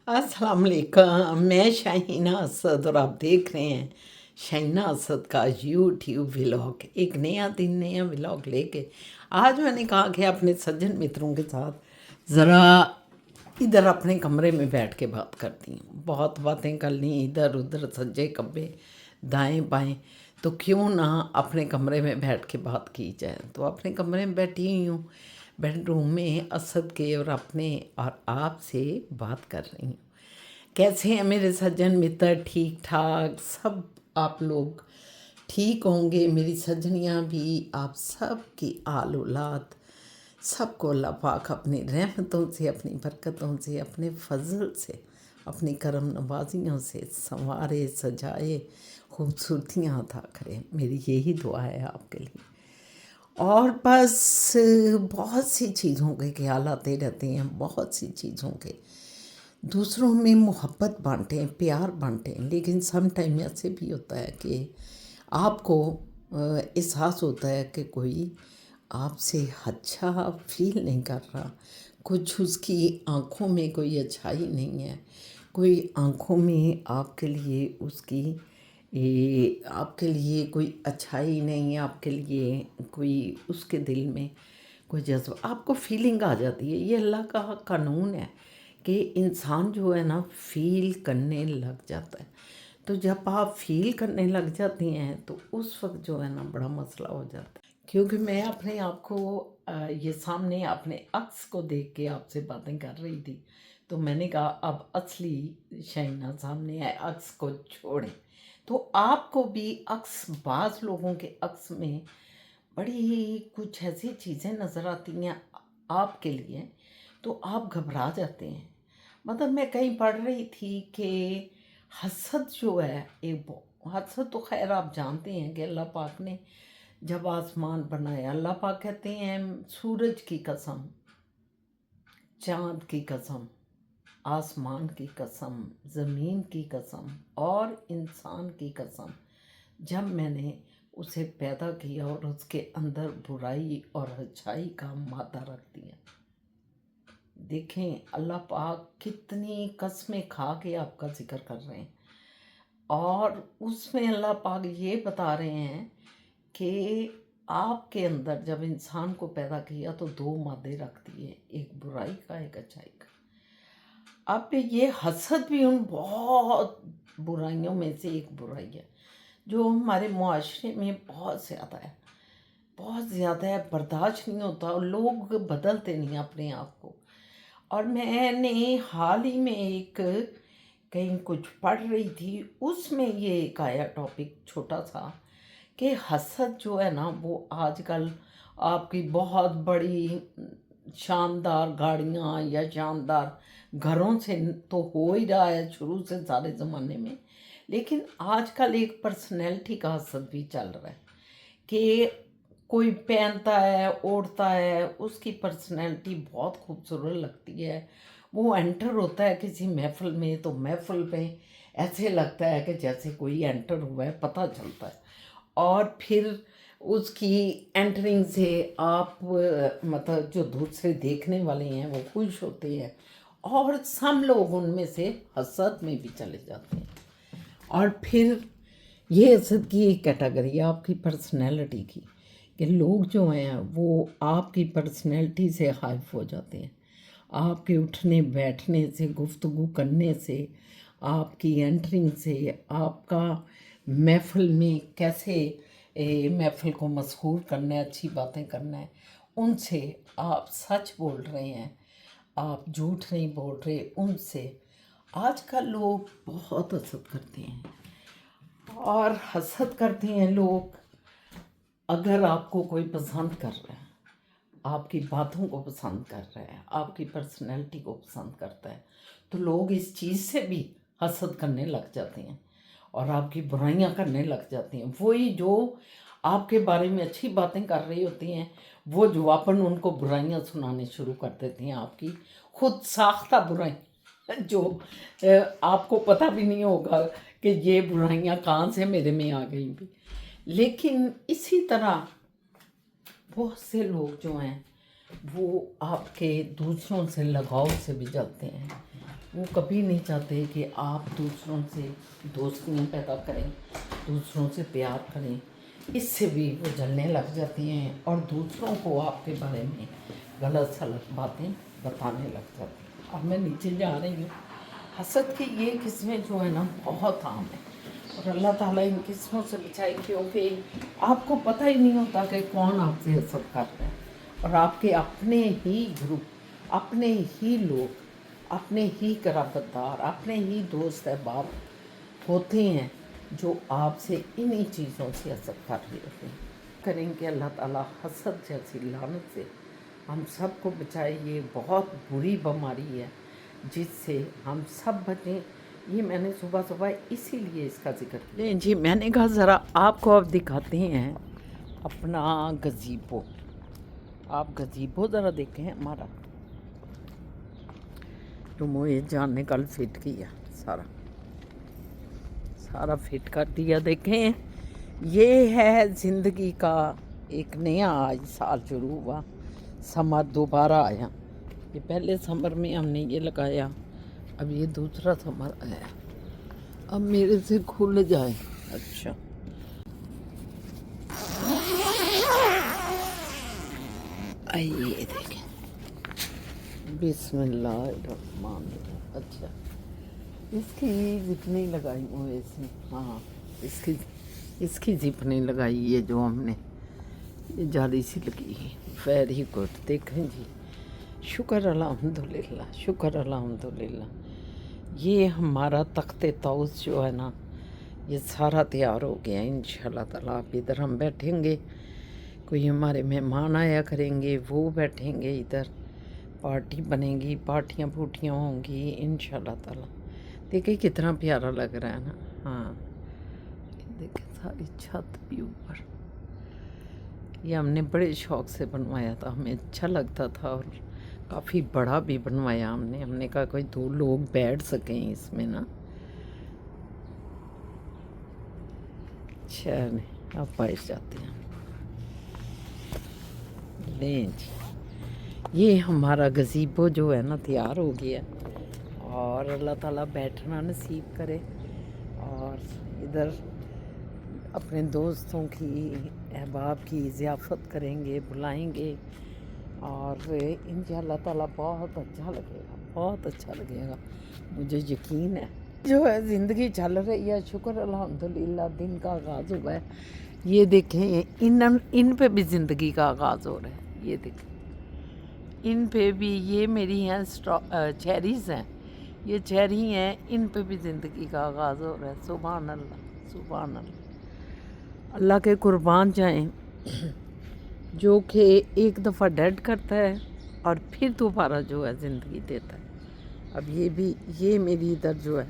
अस्सलाम वालेकुम। मैं शाहीना असद और आप देख रहे हैं शाहीना असद का यूट्यूब व्लॉग। एक नया दिन नया व्लॉग लेके आज मैंने कहा कि अपने सज्जन मित्रों के साथ ज़रा इधर अपने कमरे में बैठ के बात करती हूँ। बहुत बातें कर ली इधर उधर सज्जे खब्बे दाएं बाएं, तो क्यों ना अपने कमरे में बैठ के बात की जाए। तो अपने कमरे में बैठी हुई हूँ बेडरूम में असद के और अपने और आपसे बात कर रही हूँ। कैसे हैं मेरे सज्जन मित्र? ठीक ठाक सब आप लोग ठीक होंगे। मेरी सज्जनियाँ भी, आप सब की आल औलाद सबको अल्लाह पाक अपनी रहमतों से, अपनी बरकतों से, अपने फजल से, अपनी करम नवाजियों से संवारे सजाए, खूबसूरतियाँ अता करें। मेरी यही दुआ है आपके लिए। और बस बहुत सी चीज़ों के ख्याल आते रहते हैं, बहुत सी चीज़ों के दूसरों में मोहब्बत बांटें, प्यार बांटें। लेकिन सम टाइम ऐसे भी होता है कि आपको एहसास होता है कि कोई आपसे अच्छा फील नहीं कर रहा, कुछ उसकी आँखों में कोई अच्छाई नहीं है, कोई आँखों में आपके लिए उसकी आपके लिए कोई अच्छाई नहीं है, आपके लिए कोई उसके दिल में कोई जज्बा, आपको फीलिंग आ जाती है। ये अल्लाह का कानून है कि इंसान जो है ना फील करने लग जाता है। तो जब आप फील करने लग जाती हैं तो उस वक्त जो है ना बड़ा मसला हो जाता है। क्योंकि मैं अपने आप को ये सामने अपने अक्स को देख के आपसे बातें कर रही थी, तो मैंने कहा अब असली शाइना सामने है, अक्स को छोड़ें। तो आपको भी अक्स, बाज़ लोगों के अक्स में बड़ी कुछ ऐसी चीज़ें नज़र आती हैं आपके लिए, तो आप घबरा जाते हैं। मतलब मैं कहीं पढ़ रही थी कि हसद जो है हसद तो खैर आप जानते हैं कि अल्लाह पाक ने जब आसमान बनाया, अल्लाह पाक कहते हैं सूरज की कसम, चाँद की कसम, आसमान की कसम, ज़मीन की कसम और इंसान की कसम, जब मैंने उसे पैदा किया और उसके अंदर बुराई और अच्छाई का मादा रख दिया। देखें अल्लाह पाक कितनी कस्में खा के आपका जिक्र कर रहे हैं, और उसमें अल्लाह पाक ये बता रहे हैं कि आपके अंदर जब इंसान को पैदा किया तो दो मादे रख दिए, एक बुराई का एक अच्छाई का। अब ये हसद भी उन बहुत बुराइयों में से एक बुराई है जो हमारे मुआशरे में बहुत ज़्यादा है, बहुत ज़्यादा है, बर्दाश्त नहीं होता और लोग बदलते नहीं अपने आप को। और मैंने हाल ही में एक कहीं कुछ पढ़ रही थी, उसमें ये एक आया टॉपिक छोटा सा कि हसद जो है ना वो आजकल आपकी बहुत बड़ी शानदार गाड़ियाँ या शानदार घरों से तो हो ही रहा है शुरू से सारे ज़माने में, लेकिन आजकल एक पर्सनैलिटी का हसद भी चल रहा है कि कोई पहनता है ओढ़ता है, उसकी पर्सनैलिटी बहुत खूबसूरत लगती है, वो एंटर होता है किसी महफ़िल में तो महफ़िल में ऐसे लगता है कि जैसे कोई एंटर हुआ है, पता चलता है। और फिर उसकी एंटरिंग से आप मतलब जो दूसरे देखने वाले हैं वो खुश होते हैं, और some लोग उनमें से हसद में भी चले जाते हैं। और फिर ये हसद की एक कैटेगरी है आपकी पर्सनैलिटी की, कि लोग जो हैं वो आपकी पर्सनैलिटी से खाइफ हो जाते हैं, आपके उठने बैठने से, गुफ्तगू करने से, आपकी एंटरिंग से, आपका महफ़िल में कैसे महफ़िल को मसहूर करना है, अच्छी बातें करना है, उनसे आप सच बोल रहे हैं, आप झूठ नहीं बोल रहे उनसे। आजकल लोग बहुत हसद करते हैं, और हसद करते हैं लोग अगर आपको कोई पसंद कर रहा है, आपकी बातों को पसंद कर रहा है, आपकी पर्सनैलिटी को पसंद करता है, तो लोग इस चीज़ से भी हसद करने लग जाते हैं और आपकी बुराइयां करने लग जाते हैं। वही जो आपके बारे में अच्छी बातें कर रही होती हैं, वो जवाबन उनको बुराइयां सुनाने शुरू कर देती हैं, आपकी खुद साख्ता बुराई जो आपको पता भी नहीं होगा कि ये बुराइयां कहाँ से मेरे में आ गई भी। लेकिन इसी तरह बहुत से लोग जो हैं वो आपके दूसरों से लगाव से भी जलते हैं, वो कभी नहीं चाहते कि आप दूसरों से दोस्तियाँ पैदा करें, दूसरों से प्यार करें। इससे भी वो जलने लग जाती हैं और दूसरों को आपके बारे में गलत सलत बातें बताने लग जाती हैं। अब मैं नीचे जा रही हूँ। हसद की ये किस्में जो है ना बहुत आम है, और अल्लाह ताला इन किस्मों से बचाए, क्योंकि आपको पता ही नहीं होता कि कौन आपसे हसद कर रहा है। और आपके अपने ही ग्रुप, अपने ही लोग, अपने ही कराबतदार, अपने ही दोस्त अहबाब होते हैं जो आपसे इन्हीं चीज़ों से हसद कर रहे होते हैं। करेंगे अल्लाह ताला हसद जैसी लानत से हम सब को बचाए। ये बहुत बुरी बीमारी है जिससे हम सब बचें। ये मैंने सुबह सुबह इसीलिए इसका जिक्र किया जी। मैंने कहा ज़रा आपको अब दिखाते हैं अपना गज़ीबो। आप गज़ीबो ज़रा देखें हमारा, तो मुझे जान ने कल फिट किया, सारा सारा फिट कर दिया। देखें, ये है ज़िंदगी का एक नया आज साल शुरू हुआ। समर दोबारा आया। ये पहले समर में हमने ये लगाया, अब ये दूसरा समर आया। अब मेरे से खुल जाए। अच्छा, आइए देखें। बिस्मिल्लाहिर्रहमानिर्रहीम। अच्छा, इसकी जिप नहीं लगाई हुए इसने। हाँ, इसकी जिप नहीं लगाई, ये जो हमने ये जाली सी लगी है। Very good. देखें जी, शुक्र अल्हम्दुलिल्लाह, शुक्र अल्हम्दुलिल्लाह। ये हमारा तख्ते तौस जो है ना, ये सारा तैयार हो गया इंशाल्लाह ताला। आप इधर हम बैठेंगे, कोई हमारे मेहमान आया करेंगे, वो बैठेंगे इधर, पार्टी बनेगी, पार्टियाँ फूटियाँ होंगी इंशाल्लाह ताला। देखिए कितना प्यारा लग रहा है ना। हाँ, देखिए सारी छत भी ऊपर। ये हमने बड़े शौक़ से बनवाया था, हमें अच्छा लगता था, और काफ़ी बड़ा भी बनवाया हमने कहा कोई 2 लोग बैठ सकें इसमें ना। चलें, अब बैठ जाते हैं। लें जी, ये हमारा गज़ीबो जो है ना तैयार हो गया, और अल्लाह ताला बैठना नसीब करे। और इधर अपने दोस्तों की, अहबाब की ज़ियाफ़त करेंगे, बुलाएंगे, और इंशाअल्लाह ताला बहुत अच्छा लगेगा, बहुत अच्छा लगेगा, मुझे यकीन है। जो है ज़िंदगी चल रही है, शुक्र अल्हम्दुलिल्लाह। दिन का आगाज़ हुआ है। ये देखें, इन पे भी ज़िंदगी का आगाज़ हो रहा है। ये देखें, इन पे भी, ये मेरी हैं चेरीज़ हैं, ये चेरी हैं, इन पे भी ज़िंदगी का आगाज़ हो रहा है। सुभान अल्लाह, सुभान अल्लाह। अल्लाह के कुर्बान जाएं जो कि एक दफ़ा डेड करता है और फिर दोबारा जो है ज़िंदगी देता है। अब ये मेरी इधर जो है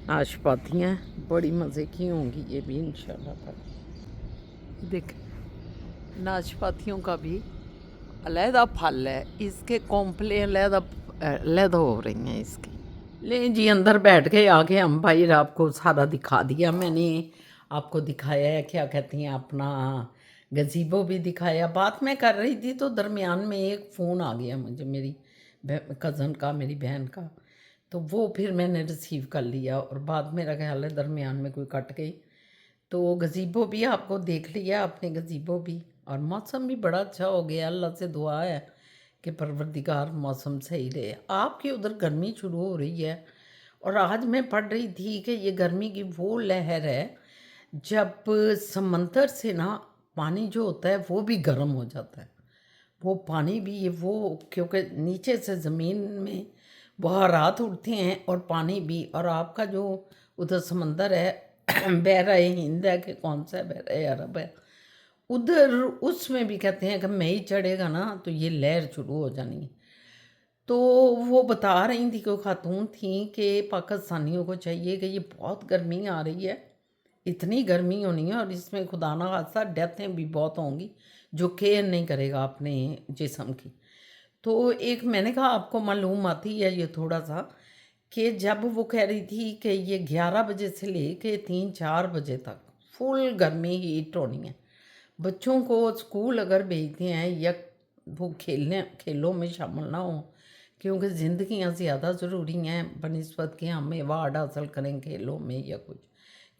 नाशपातियाँ बड़ी मज़े की होंगी, ये भी इंशाल्लाह ताला। देख, नाशपातियों का भी अलहदा फल है, इसके कोंपले अलहदा हो रही हैं इसकी। ले जी, अंदर बैठ के आके हम भाई आपको सारा दिखा दिया मैंने। आपको दिखाया है, क्या कहती हैं, अपना गज़ीबो भी दिखाया। बात मैं कर रही थी तो दरमियान में एक फ़ोन आ गया मुझे, मेरी कज़न का, मेरी बहन का, तो वो फिर मैंने रिसीव कर लिया, और बाद मेरा ख्याल है दरमियान में कोई कट गई। तो गज़ीबो भी आपको देख लिया आपने, गज़ीबो भी, और मौसम भी बड़ा अच्छा हो गया। अल्लाह से दुआ है कि परवरदिगार मौसम सही रहे। आपकी उधर गर्मी शुरू हो रही है, और आज मैं पढ़ रही थी कि ये गर्मी की वो लहर है जब समंदर से ना पानी जो होता है वो भी गर्म हो जाता है। वो पानी भी ये वो, क्योंकि नीचे से ज़मीन में बहारात उठते हैं, और पानी भी, और आपका जो उधर समंदर है बहरा हिंद है कि कौन सा है, बहरा अरब है, उधर उसमें भी कहते हैं कि मई चढ़ेगा ना तो ये लहर शुरू हो जानी है। तो वो बता रही थी, कोई खातून थी, कि पाकिस्तानियों को चाहिए कि ये बहुत गर्मी आ रही है, इतनी गर्मी होनी है, और इसमें खुदा ना खास्ता डेथें भी बहुत होंगी, जो केयर नहीं करेगा अपने जिस्म की। तो एक मैंने कहा आपको मालूम आती है ये थोड़ा सा, कि जब वो कह रही थी कि ये 11 बजे से ले के 3-4 बजे तक फुल गर्मी हीट होनी है। बच्चों को स्कूल अगर भेजते हैं या वो खेलों में शामिल ना हो, क्योंकि ज़िंदगियाँ ज़्यादा ज़रूरी हैं बनिस्बत कि हम अवार्ड हासिल करें खेलों में या कुछ।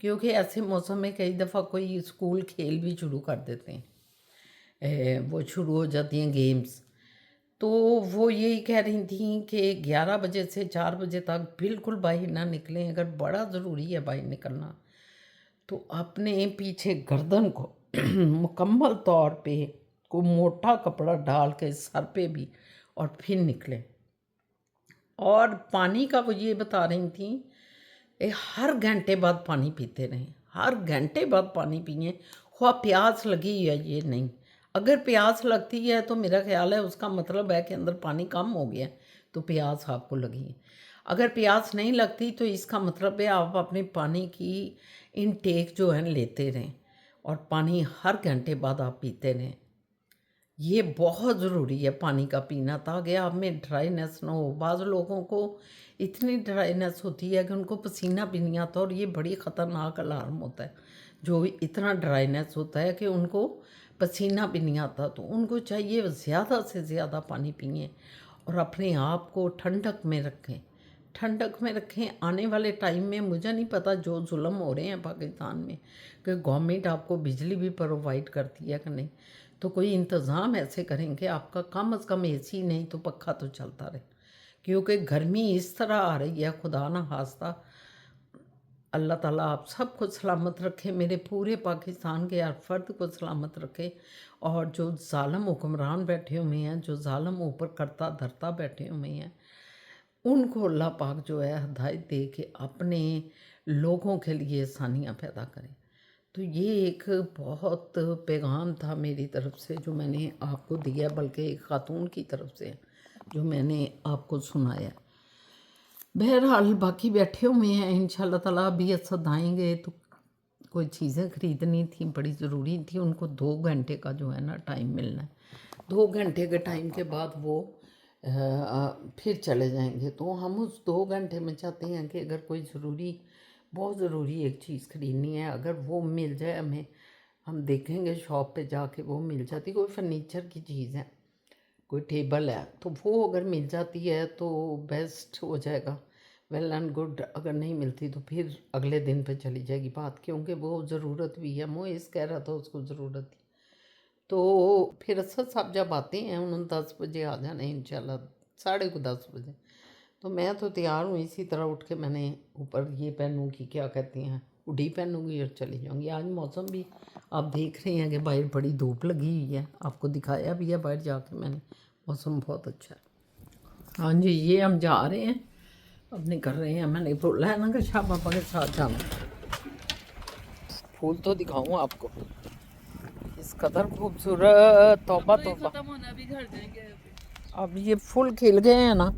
क्योंकि ऐसे मौसम में कई दफ़ा कोई स्कूल खेल भी शुरू कर देते हैं, वो शुरू हो जाती हैं गेम्स। तो वो यही कह रही थी कि 11 बजे से 4 बजे तक बिल्कुल बाहर ना निकलें। अगर बड़ा ज़रूरी है बाहर निकलना तो अपने पीछे गर्दन को मुकम्मल तौर पे को मोटा कपड़ा डाल के सर पे भी और फिर निकलें। और पानी का वो ये बता रही थी हर घंटे बाद पानी पीते रहें, हर घंटे बाद पानी पिए। हुआ प्यास लगी है ये नहीं, अगर प्यास लगती है तो मेरा ख्याल है उसका मतलब है कि अंदर पानी कम हो गया, तो प्यास आपको लगी है। अगर प्यास नहीं लगती तो इसका मतलब है आप अपने पानी की इनटेक जो है लेते रहें और पानी हर घंटे बाद आप पीते रहें। ये बहुत ज़रूरी है पानी का पीना, ताकि आप में ड्राइनेस ना हो। बाज़ लोगों को इतनी ड्राइनेस होती है कि उनको पसीना भी नहीं आता, और ये बड़ी ख़तरनाक अलार्म होता है। जो इतना ड्राइनेस होता है कि उनको पसीना भी नहीं आता, तो उनको चाहिए ज़्यादा से ज़्यादा पानी पिए और अपने आप को ठंडक में रखें, ठंडक में रखें। आने वाले टाइम में मुझे नहीं पता जो जुल्म हो रहे हैं पाकिस्तान में कि गवर्नमेंट आपको बिजली भी प्रोवाइड करती है कि नहीं, तो कोई इंतज़ाम ऐसे करेंगे आपका कम अज़ कम एसी नहीं तो पक्खा तो चलता रहे। क्योंकि गर्मी इस तरह आ रही है, खुदा ना खास्ता अल्लाह ताला आप सबको सलामत रखे, मेरे पूरे पाकिस्तान के हर फर्द को सलामत रखे। और जो ज़ालिम हुक्मरान बैठे हुए हैं, जो ज़ालिम ऊपर करता धरता बैठे हुए हैं, उनको अल्लाह पाक जो है हिदायत दे के अपने लोगों के लिए आसानियाँ पैदा करें। तो ये एक बहुत पैगाम था मेरी तरफ से जो मैंने आपको दिया, बल्कि एक ख़ातून की तरफ से जो मैंने आपको सुनाया। बहरहाल बाकी बैठे हुए हैं, इंशाल्लाह ताला अभी असद आएंगे तो कोई चीज़ें ख़रीदनी थी, बड़ी ज़रूरी थी, उनको 2 घंटे का जो है ना टाइम मिलना है। 2 घंटे के टाइम के बाद वो फिर चले जाएंगे। तो हम उस 2 घंटे में चाहते हैं कि अगर कोई ज़रूरी, बहुत ज़रूरी एक चीज़ ख़रीदनी है, अगर वो मिल जाए हमें, हम देखेंगे शॉप पे जाके वो मिल जाती, कोई फर्नीचर की चीज़ है, कोई टेबल है, तो वो अगर मिल जाती है तो बेस्ट हो जाएगा, वेल एंड गुड। अगर नहीं मिलती तो फिर अगले दिन पे चली जाएगी बात, क्योंकि वो ज़रूरत भी है। मोइस कह रहा था उसको ज़रूरत थी। तो फिर असद साहब जब आते हैं उन्होंने 10 बजे आ जाना है इंशाल्लाह, 10:30 बजे। तो मैं तो तैयार हूँ, इसी तरह उठ के मैंने ऊपर ये पहनूँगी, क्या कहते हैं, हुडी पहनूँगी और चली जाऊँगी। आज मौसम भी आप देख रहे हैं कि बाहर बड़ी धूप लगी हुई है, आपको दिखाया भी है बाहर जाके मैंने, मौसम बहुत अच्छा है। हाँ जी, ये हम जा रहे हैं, अपने कर रहे हैं। मैंने बोला है ना कि शाह पापा के साथ जाना। फूल तो दिखाऊँ आपको, इस कदर खूबसूरत, तौबा तौबा। अभी घर जाएंगे। अब ये फूल खिल गए हैं ना,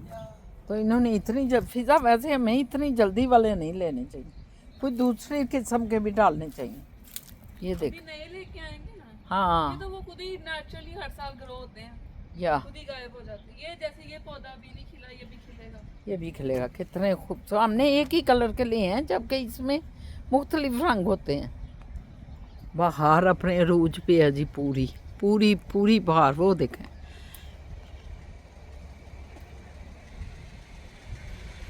तो इन्होंने इतनी फिजा, वैसे हमें इतनी जल्दी वाले नहीं लेने चाहिए, कोई दूसरे किस्म के भी डालने चाहिए। ये देख, नए लेके आएंगे ना। हाँ, ये तो वो खुद ही नेचुरली हर साल ग्रो होते हैं, या खुद ही गायब हो जाते हैं। ये जैसे ये पौधा अभी नहीं खिला, ये भी खिलेगा। ये भी खिलेगा। कितने खूबसूरत, हमने एक ही कलर के लिए हैं जबकि इसमें मुख्तलिफ रंग होते हैं। बाहर अपने अरूज पे है जी, पूरी पूरी पूरी बाहर, वो देखें,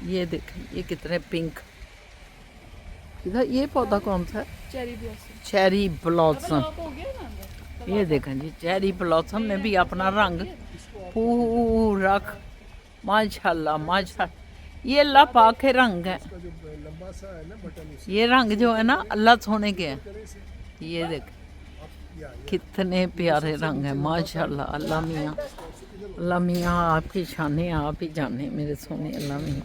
ये देखें, ये कितने पिंक। इधर ये पौधा कौन सा है? Cherry blossom. Cherry blossom. हो गया ना अंदर। ये देखें जी, चेरी ब्लॉसम ने भी अपना रंग पूरा, माशाल्लाह माशाल्लाह। ये अल्लाह पाक के रंग हैं, ये रंग जो है ना अल्लाह सोने के हैं। ये देख कितने प्यारे रंग हैं, माशाल्लाह। अल्लाह मियाँ, अल्लाह मियाँ आपकी शाने आप ही जाने मेरे सोने अल्लाह मियाँ।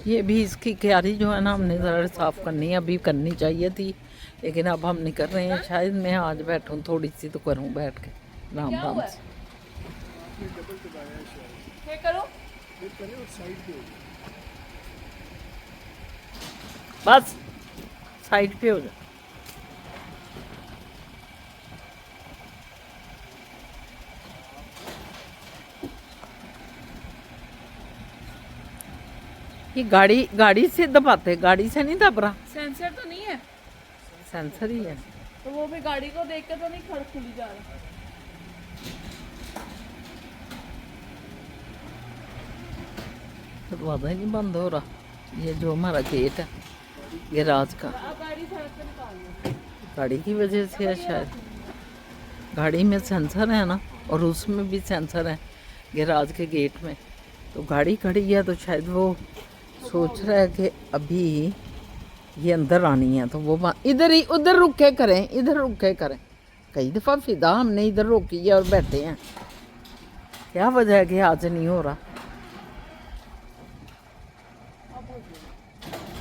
ये भी इसकी क्यारी जो है ना हमने ज़रा साफ़ करनी है, अभी करनी चाहिए थी, लेकिन अब हम नहीं कर रहे हैं। शायद मैं आज बैठूँ थोड़ी सी तो करूँ बैठ के राम राम से। करो बस साइड पे हो जा। ये गाड़ी से दबाते, गाड़ी से नहीं दब रहा, सेंसर तो नहीं है, सेंसर ही है। तो वो भी गाड़ी को देख के तो नहीं खड़ खुली जा रहा। दरवाज़ा ही नहीं बंद हो रहा। ये जो हमारा गेट है गैराज का, अब गाड़ी सड़क पे निकाल लो। गाड़ी की वजह से है शायद। गाड़ी में सेंसर है ना, और उसमें भी सेंसर है गैराज के गेट में। तो गाड़ी खड़ी है तो शायद वो सोच रहा है कि अभी ये अंदर आनी है, तो वो इधर ही उधर रुक के करें, इधर रुक के करें। कई दफ़ा फिदा हमने इधर रोकी है और बैठे हैं। क्या वजह है कि आज नहीं हो रहा?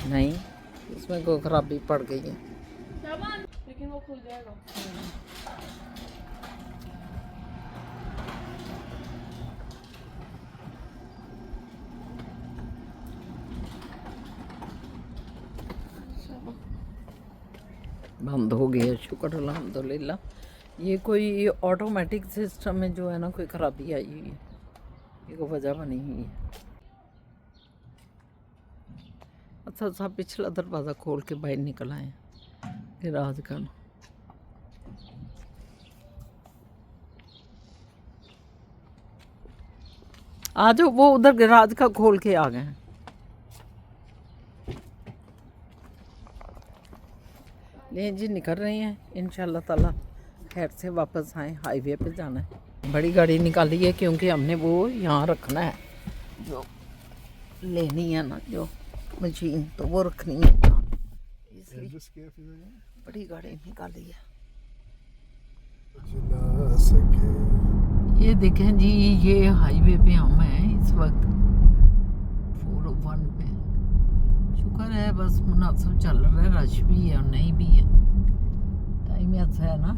नहीं, इसमें कोई खराबी पड़ गई है। लेकिन वो खुल जाएगा। बंद हो गया, शुक्र अल्हम्दुलिल्लाह। ये कोई ऑटोमेटिक सिस्टम में जो है ना कोई ख़राबी आई हुई है, ये को वजह बनी हुई है। अच्छा साहब पिछला दरवाज़ा खोल के बाहर निकल आए गैराज का। आ जाओ, वो उधर गैराज का खोल के आ गए हैं। ले जी निकल रहे हैं इंशाल्लाह ताला, खैर से वापस आए। हाईवे पे जाना है। बड़ी गाड़ी निकाली है क्योंकि हमने वो यहाँ रखना है, जो लेनी है ना जो मशीन, तो वो रखनी है यहाँ, इसलिए बड़ी गाड़ी निकाली है। ये देखें जी, ये हाईवे पे हम हैं इस वक्त 401 पे। शुक्र है बस मुनासिब चल रहा है, रश भी है और नहीं भी है। टाइम ऐसा है ना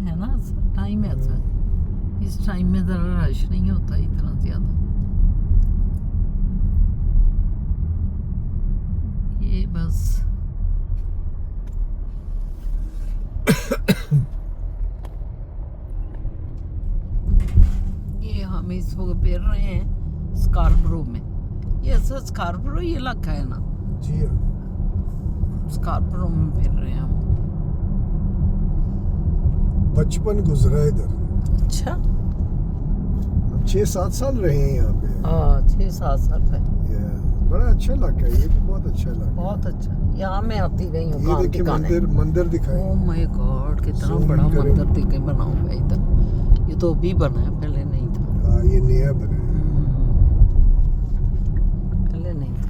टाइम ऐसा है। इस टाइम में ज़रा रश नहीं होता इतना ज़्यादा। ये बस ये हम इस वक्त फिर रहे हैं स्कार्बरो में। ये ऐसा स्कार्बरो ये इलाका है ना जी हाँ, स्कार्बरो में फिर रहे हैं हम। बचपन गुजरा इधर। अच्छा, हम 6-7 साल रहे हैं यहाँ पे। हाँ 6-7 साल है। ये बड़ा अच्छा इलाका है, ये भी बहुत अच्छा इलाका है। बहुत अच्छा, यहाँ मैं आती रही हूँ ये काम देखिए दिखाने। मंदिर दिखाए। ओह माय गॉड, कितना Zoom बड़ा करें। मंदिर दिखे बना हुआ है इधर। ये तो अभी बना है, पहले नहीं था। हाँ ये नया बना है। पहले नहीं था।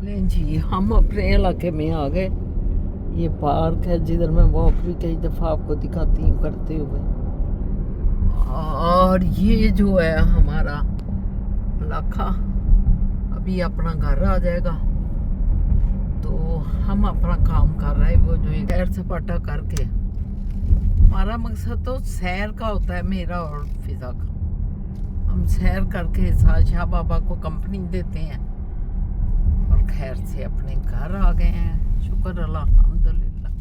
लेकिन जी हम अपने इलाके में आ गए। ये पार्क है जिधर मैं वॉक भी कई दफ़ा आपको दिखाती हूँ करते हुए। और ये जो है हमारा इलाका, अभी अपना घर आ जाएगा तो हम अपना काम कर रहे हैं। वो जो सैर सपाटा करके, हमारा मकसद तो सैर का होता है, मेरा और फिजा का। हम सैर करके शाह बाबा को कंपनी देते हैं और खैर से अपने घर आ गए हैं। शुक्र अल्हम्दुलिल्लाह।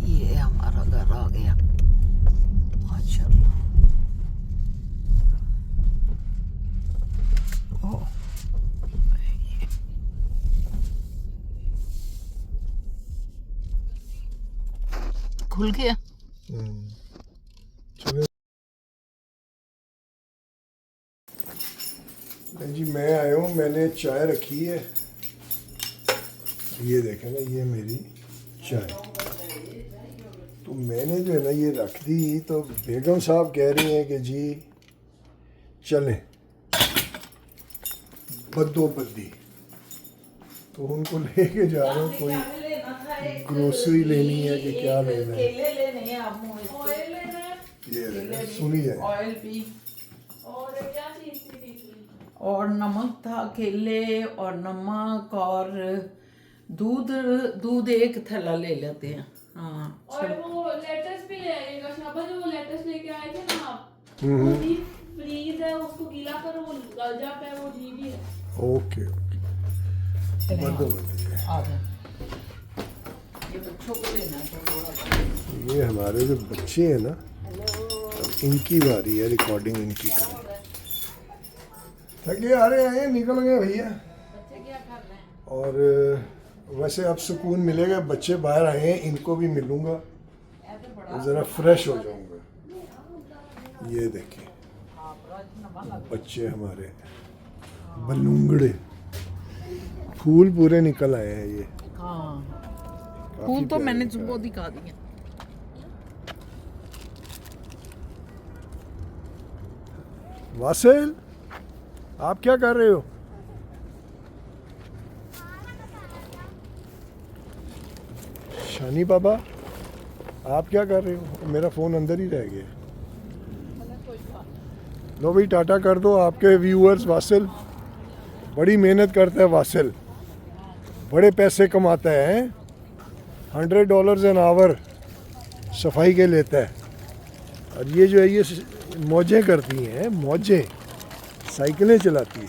ये हमारा घर आ गया माशाल्लाह। ओह खुल गया। चलो जी, मैं आया हूँ, मैंने चाय रखी है। ये देखें ना, ये मेरी चाय तो मैंने जो है ना ये रख दी। तो बेगम साहब कह रही हैं कि जी चलें बद्दोबद्दी, तो उनको लेके जा रहा हूँ। कोई ग्रोसरी लेनी है कि क्या लेना है। केले लेने हैं आप मुझे। ऑयल लेना है ये देखें, सुनिए। ऑयल भी और क्या चीज थी तीसरी? और नमक था, केले और नमक और दूध एक थैला ले लेते हैं। हाँ और वो लेटस भी ले आइएगा शाबा, जो वो लेटस लेके आए थे ना आप, हम्म। वो भी फ्रीज है, उसको गीला करो वो गल जाता है, वो ठीक ही है। ओके बद्दोबद्दी है। आ जाए। ये बच्चों को लेना है तो थोड़ा सा। ये हमारे जो बच्चे हैं ना, अब इनकी बारी है रिकॉर्डिंग इनकी करें। थके आ रहे हैं, निकल गए भैया। बच्चे क्या कर रहे हैं? और वैसे अब सुकून मिलेगा, बच्चे बाहर आए हैं, इनको भी मिलूंगा, ज़रा फ्रेश हो जाऊंगा। ये देखिए बच्चे हमारे बलूंगड़े, फूल पूरे निकल आए हैं ये। हाँ काफी फूल तो प्यारे मैंने निकल तुमको आए। दिखा दिए। वासिल, आप क्या कर रहे हो? शानी बाबा, आप क्या कर रहे हो? मेरा फ़ोन अंदर ही रह गया। लो भाई, टाटा कर दो आपके व्यूअर्स। वासिल बड़ी मेहनत करता है, वासिल बड़े पैसे कमाता है। $100 एन आवर सफाई के लेता है। और ये जो है ये मौजें करती हैं, मौजें साइकिलें चलाती है।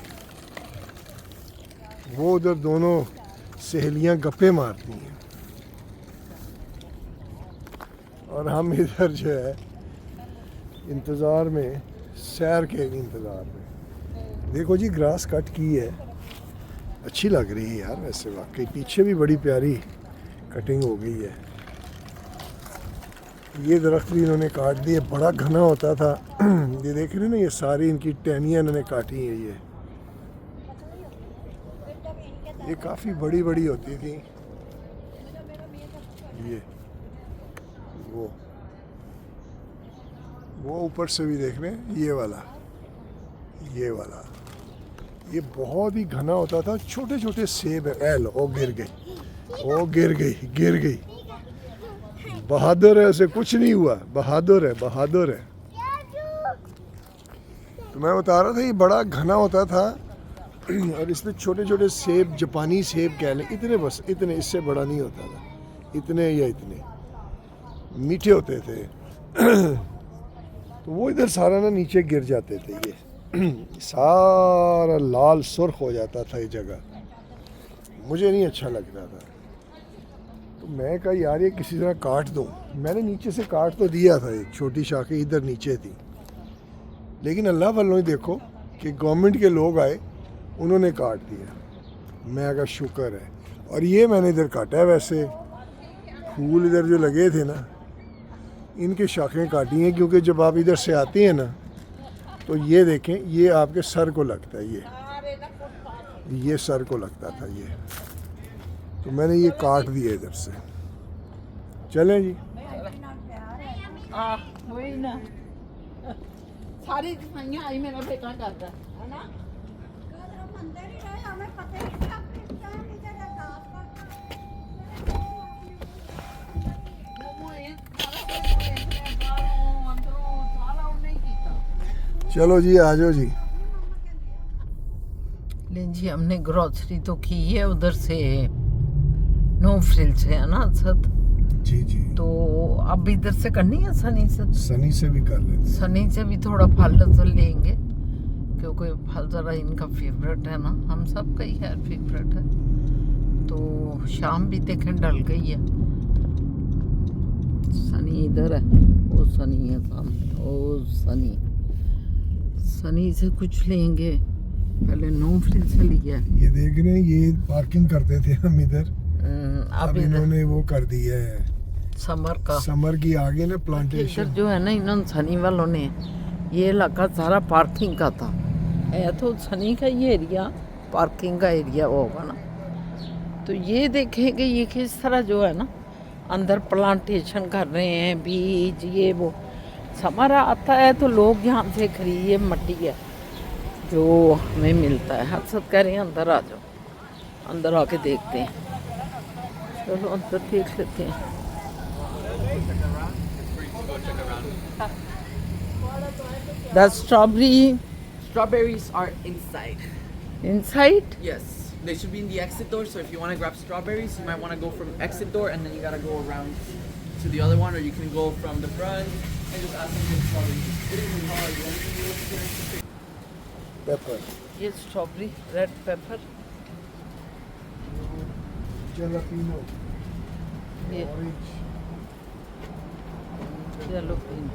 वो उधर दोनों सहेलियां गप्पे मारती हैं और हम इधर जो है इंतज़ार में, सैर के इंतज़ार में। देखो जी, ग्रास कट की है, अच्छी लग रही है यार वैसे वाकई। पीछे भी बड़ी प्यारी कटिंग हो गई है। ये दरख्त भी इन्होंने काट दिए, बड़ा घना होता था। ये देख रहे हैं ना, ये सारी इनकी टहनियाँ इन्होंने काटी हैं। ये काफ़ी बड़ी बड़ी होती थी। ये वो ऊपर से भी देख रहे हैं, ये वाला ये बहुत ही घना होता था। छोटे छोटे सेब है। एल ओ गिर गई। बहादुर है, उसे कुछ नहीं हुआ। बहादुर है। तो मैं बता रहा था ये बड़ा घना होता था और इसमें छोटे छोटे सेब, जापानी सेब कह लें, इतने, बस इतने, इससे बड़ा नहीं होता था। इतने या इतने मीठे होते थे। तो वो इधर सारा ना नीचे गिर जाते थे। ये सारा लाल सुर्ख हो जाता था ये जगह। मुझे नहीं अच्छा लग रहा था। तो मैं कहा यार ये किसी तरह काट दूं। मैंने नीचे से काट तो दिया था, एक छोटी शाखें इधर नीचे थी, लेकिन अल्लाह वालों ही देखो कि गवर्नमेंट के लोग आए, उन्होंने काट दिया। मैं कहा शुक्र है। और ये मैंने इधर काटा है। वैसे फूल इधर जो लगे थे ना, इनकी शाखें काटी हैं, क्योंकि जब आप इधर से आते हैं ना, तो ये देखें, ये आपके सर को लगता है। ये सर को लगता था ये, तो मैंने ये काट दिया इधर से। चलें जी। वही ना, सारी सफाइयां आई मेरा बेटा करता है ना। चलो जी, आ जाओ जी। लेकिन जी हमने ग्रोसरी तो की है उधर से, नो फ्रिल से, है ना सद। जी जी। तो अब इधर से करनी है सनी से। सनी से भी कर लेते। सनी से भी थोड़ा फल लेंगे, क्योंकि फल ज़रा इनका फेवरेट है ना, हम सब का ही है फेवरेट है। तो शाम भी देखें ढल गई है। सनी इधर है, वो सनी है सामने, ओ सनी से कुछ लेंगे। पहले नो फ्रिज से लिया। ये देख रहे हैं, ये पार्किंग करते थे हम इधर, अब इन्होंने वो कर दिया है समर की आगे ना प्लांटेशन। इधर जो है ना, इन्होंने सनी वालों ने ये इलाका सारा पार्किंग का था। है तो सनी का ये एरिया पार्किंग का एरिया होगा ना। तो ये देखें कि ये किस तरह जो है ना अंदर प्लांटेशन कर रहे हैं, बीज ये वो। समर आता है तो लोग यहाँ से खरीदे, मट्टी है जो हमें मिलता है। हद कह रहे हैं अंदर आ जाओ, अंदर आके देखते हैं। चलो अंदर देख लेते हैं। The Strawberries are inside. inside? Yes, they should be in the exit door. So if you want to grab strawberries, you might want to go from exit door, and then you gotta go around to the other one, or you can go from the front and just ask them for strawberries. Good evening, how are you? Anything you look for? Paper, ये strawberry, red pepper, जलापीनो, ये orange, yellow pink.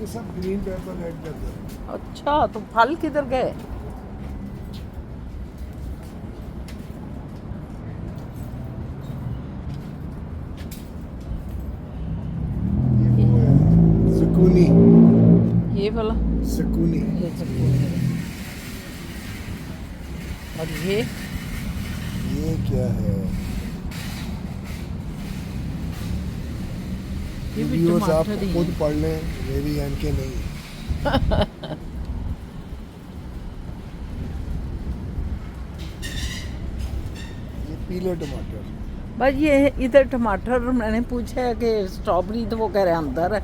ये सब green pepper, red pepper. अच्छा, तो फल किधर गए? ये वो है जुकूनी। सुकून है। और ये क्या है? ये भी वीडियोस आप टमाटर ही खुद है। पढ़ लें, मेरी आंखें नहीं। ये पीले टमाटर। बस ये इधर टमाटर मैंने पूछा है कि स्ट्रॉबेरी, तो वो कह रहे हैं अंदर है।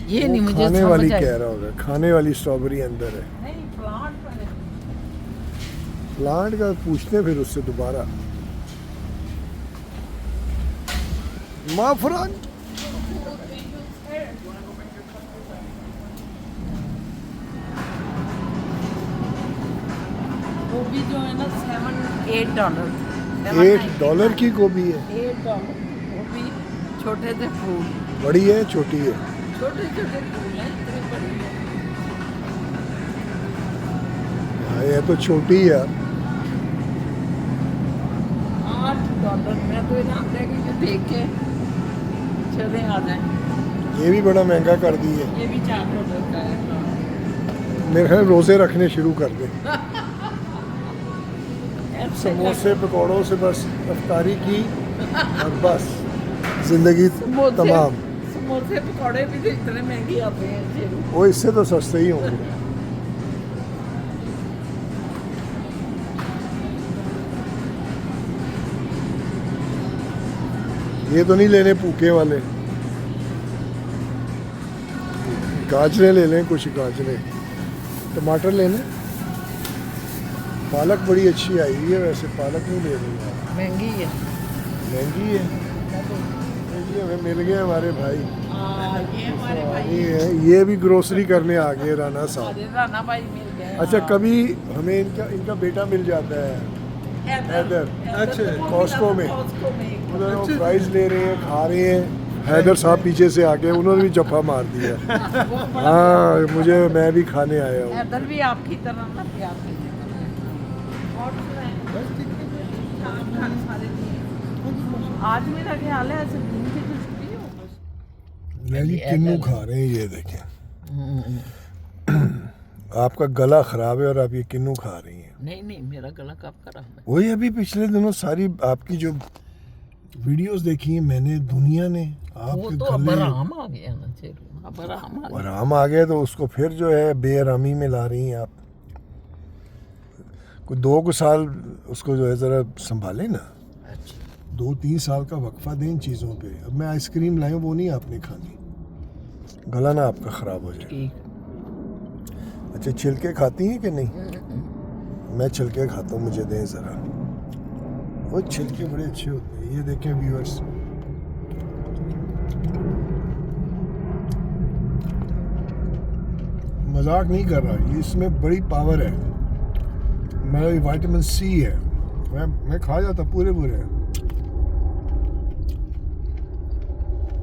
ये वो नहीं मुझे खाने समझ वाली आई। कह रहा होगा, खाने वाली स्ट्रॉबेरी अंदर है। नहीं, प्लांट मैंने प्लांट का पूछते हैं फिर उससे दोबारा। माफरान गोभी जो है ना $7-8 $8 की गोभी है। $8 गोभी। छोटे से फूल, बड़ी है छोटी है? छोटे छोटे फूल हैं, इतने बड़े हैं। हाँ, ये तो छोटी है। $8 मैं तो इनाम देगी जो देख के चले आ जाए। ये भी बड़ा महंगा कर दी है। ये भी $4 का है। मेरे ख्याल रोज़े रखने शुरू कर दे। समोसे पकौड़ों से बस इफ्तारी की और बस जिंदगी तमाम। समोसे पकौड़े भी तो इतने महंगे आते हैं जेरू। वो इससे तो सस्ते ही होंगे। ये तो नहीं लेने भूखे वाले। गाजरें ले लें, कुछ गाजरें। टमाटर ले लें। पालक बड़ी अच्छी आई हुई है, वैसे पालक नहीं ले रही यार, महंगी है। महंगी है। ये हमें मिल गए हमारे भाई। ये हमारे भाई ये भी ग्रोसरी करने आ गए राना साहब। राना भाई मिल गए। अच्छा, कभी हमें इनका बेटा मिल जाता है हैदर। अच्छा, कॉस्को में उधर वो प्राइस ले रहे हैं, खा रहे हैं। हैदर साहब पीछे से आके उन्होंने भी जफ्फा मार दिया। हाँ, मैं भी खाने आया हूँ। इधर भी आपकी तरह ना प्यार की तरह। और सुनाएं? आप खाने सारे दिए। आज मेरा ख्याल है ऐसे दिन की तो छुट्टी हो बस। मैं जी किन्नू खा रहे हैं, ये देखें। आपका गला खराब है और आप ये किन्नू खा रही हैं। नहीं नहीं, मेरा गला कब खराब है? वही अभी पिछले दिनों सारी आपकी जो वीडियोस देखी हैं मैंने, दुनिया ने वो आपके तो अब गले आराम आ गया ना चेरू, अब आराम आ गया। आराम आ गया, तो उसको फिर जो है बेआरामी में ला रही हैं आप। कोई 2 साल उसको जो है ज़रा संभाले ना। 2-3 साल का वक्फा दें इन चीज़ों पे। अब मैं आइसक्रीम लाऊं, वो नहीं आपने खानी, गला ना आपका ख़राब हो जाए। ठीक। अच्छा, छिलके खाती हैं कि नहीं? मैं छिलके खाता हूँ, मुझे दें ज़रा। वो छिलके बड़े अच्छे होते हैं। ये देखें व्यूअर्स, मजाक नहीं कर रहा, ये इसमें बड़ी पावर है। मेरा विटामिन सी है, मैं खा जाता पूरे।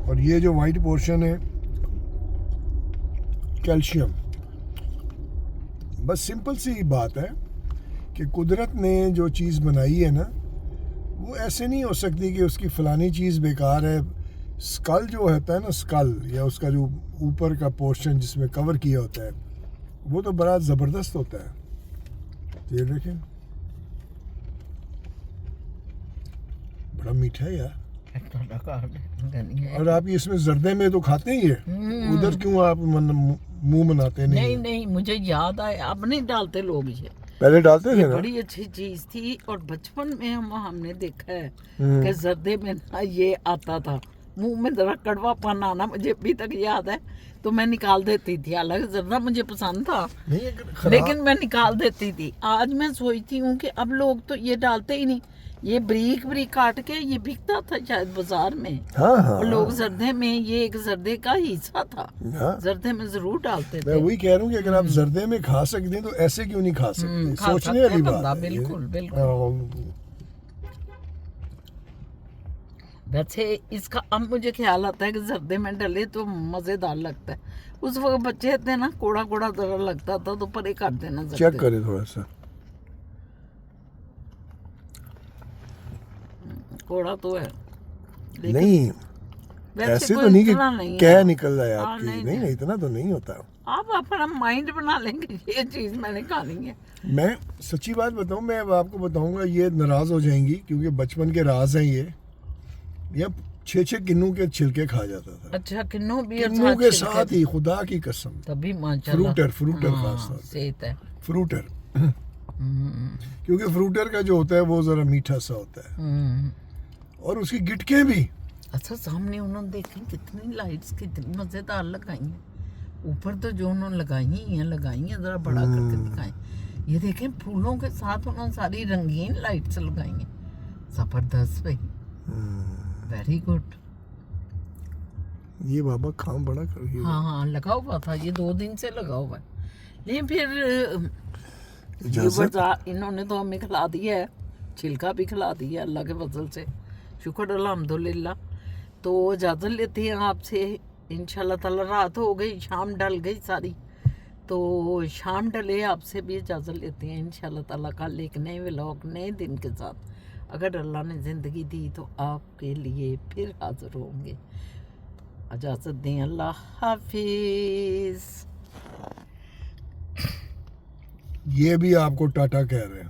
और ये जो वाइट पोर्शन है कैल्शियम। बस सिंपल सी बात है कि कुदरत ने जो चीज़ बनाई है ना, वो ऐसे नहीं हो सकती कि उसकी फ़लानी चीज़ बेकार है। स्कल जो होता है ना, स्कल या उसका जो ऊपर का पोर्शन जिसमें कवर किया होता है, वो तो बड़ा ज़बरदस्त होता है। ये देखें, बड़ा मीठा है यार। और आप ये इसमें जर्दे में तो खाते ही है, उधर क्यों आप मुंह बनाते नहीं? नहीं नहीं, मुझे याद आया, अब नहीं डालते लोग ये। पहले डालते थे ये ना। बड़ी अच्छी चीज थी। और बचपन में हमने देखा है कि जर्दे में ना ये आता था, मुंह में जरा कड़वापन आना, मुझे अभी तक याद है। तो मैं निकाल देती थी, हालांकि जर्दा मुझे पसंद था, लेकिन मैं निकाल देती थी। आज मैं सोचती हूँ कि अब लोग तो ये डालते ही नहीं। ये बारीक बारीक काट के ये बिकता था शायद बाजार में। हाँ हाँ, और लोग जर्दे में, ये एक जर्दे का हिस्सा था, हाँ। जर्दे में जरूर डालते मैं थे। वही कह रहा हूँ कि अगर आप जर्दे में खा सकते हैं तो ऐसे क्यों नहीं खा सकते? खा सोचने सकते वाली हैं बात बंदा, है। बिल्कुल, बिल्कुल। हाँ, वैसे इसका अब मुझे ख्याल आता है कि जर्दे में डले तो मजेदार लगता है। उस वक्त बच्चे थे ना, कोड़ा कोड़ा जरा लगता था, तो परे कर देना जर्दे। चेक करें थोड़ा सा। कोड़ा तो है, नहीं, वैसे ऐसे कोई तो नहीं कि इतना नहीं है। क्या निकल रहा है हाँ, आपकी। नहीं, नहीं नहीं। इतना तो नहीं होता। आप अपना माइंड बना लेंगे ये चीज़ मैंने खानी है। मैं सच्ची बात बताऊं, मैं अब आपको बताऊंगा, ये नाराज हो जाएंगी क्योंकि बचपन के राज हैं ये 6 किन्नू के छिलके खा जाता था। अच्छा किन्नू भी किन्नू के साथ ही, खुदा की कसम। तभी माशाल्लाह फ्रूटर खास तौर पे सेहत है। फ्रूटर क्योंकि फ्रूटर का जो होता है वो जरा मीठा सा होता है और उसकी गिटकें भी। अच्छा सामने उन्होंने देखी कितनी लाइट्स कितनी मजेदार लगाई हैं। ऊपर तो जो उन्होंने लगाई हैं जरा बड़ा करके दिखाएं। ये देखें फूलों के साथ उन्होंने सारी रंगीन लाइट्स लगाई हैं। जबरदस्त भाई, वेरी गुड। ये बाबा काम बड़ा कर रही है। हाँ लगा हुआ था, ये 2 दिन से लगा हुआ है। लेकिन फिर इन्होंने तो हमें खिला दिया है, छिलका भी खिला दिया अल्लाह के फजल से, शुक्र अल्हम्दुलिल्लाह। तो इजाज़त लेते हैं आपसे इंशाल्लाह ताला। रात हो गई, शाम ढल गई सारी, तो शाम ढले आपसे भी इजाज़त लेते हैं इंशाल्लाह ताला। कल एक नए व्लॉग नए दिन के साथ अगर अल्लाह ने ज़िंदगी दी तो आपके लिए फिर हाज़िर होंगे। इजाज़त दें, अल्लाह हाफिज़। ये भी आपको टाटा कह रहे हैं।